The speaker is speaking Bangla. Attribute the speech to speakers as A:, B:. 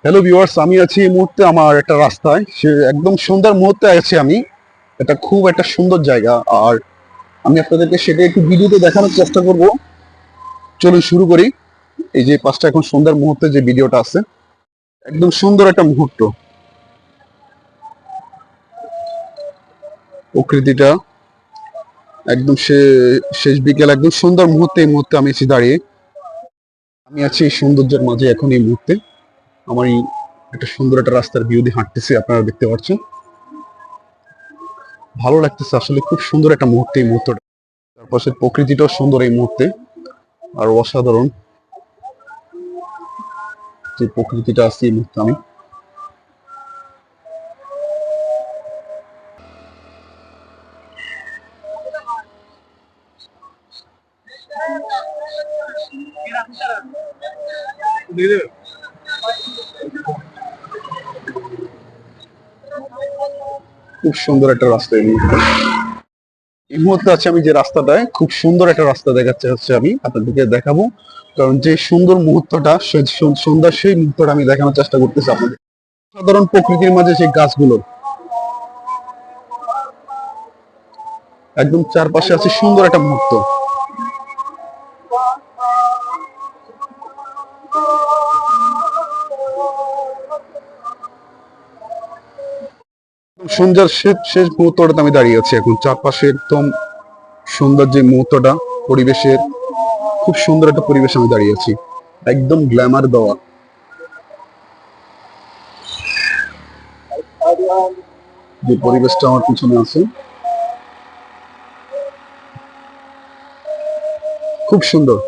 A: হ্যালো ভিউয়ার্স, আমি আছি এই মুহূর্তে আমার একটা রাস্তায়, সে একদম সন্ধ্যার মুহূর্তে আছি আমি। এটা খুব একটা সুন্দর জায়গা, আর আমি আপনাদেরকে সেটা একটু ভিডিওতে দেখানোর চেষ্টা করব। চলুন শুরু করি। এই যে পাঁচটা এখন সন্ধ্যার মুহূর্তে যে ভিডিওটা আছে, একদম সুন্দর একটা মুহূর্ত। প্রকৃতিটা একদম শেষ বিকেল, একদম সুন্দর মুহূর্তে এই মুহূর্তে আমি আছি দাঁড়িয়ে। আমি আছি এই সৌন্দর্যের মাঝে এখন এই মুহূর্তে। আমার এই একটা সুন্দর একটা রাস্তার ভিউ দিয়ে হাঁটতেছি, আপনারা দেখতে পাচ্ছেন। ভালো লাগতেছে আসলে, খুব সুন্দর একটা মুহূর্তে এই মুহূর্তটা। চারপাশের প্রকৃতিটাও সুন্দর এই মুহূর্তে, আর অসাধারণ যে প্রকৃতিটা আছে এই মুহূর্তে। আমি খুব সুন্দর একটা রাস্তা এই মুহূর্তে আছে আমি যে রাস্তাটায়, খুব সুন্দর একটা রাস্তা দেখাচ্ছে হচ্ছে, আমি আপনাদেরকে দেখাবো। কারণ যে সুন্দর মুহূর্তটা, সন্ধ্যার সেই মুহূর্তটা আমি দেখানোর চেষ্টা করতেছি আপনাদের। সাধারণ প্রকৃতির মাঝে সেই গাছগুলো, একদম চারপাশে আছে সুন্দর একটা মুহূর্ত। সন্ধ্যার শেষ শেষ মুহূর্তটাতে আমি দাঁড়িয়ে আছি এখন। চারপাশে একদম সুন্দর যে মুহূর্তটা, পরিবেশের খুব সুন্দর একটা পরিবেশ আমি দাঁড়িয়ে আছি, একদম গ্ল্যামার দেওয়া যে পরিবেশটা আমার পিছনে আছে, খুব সুন্দর।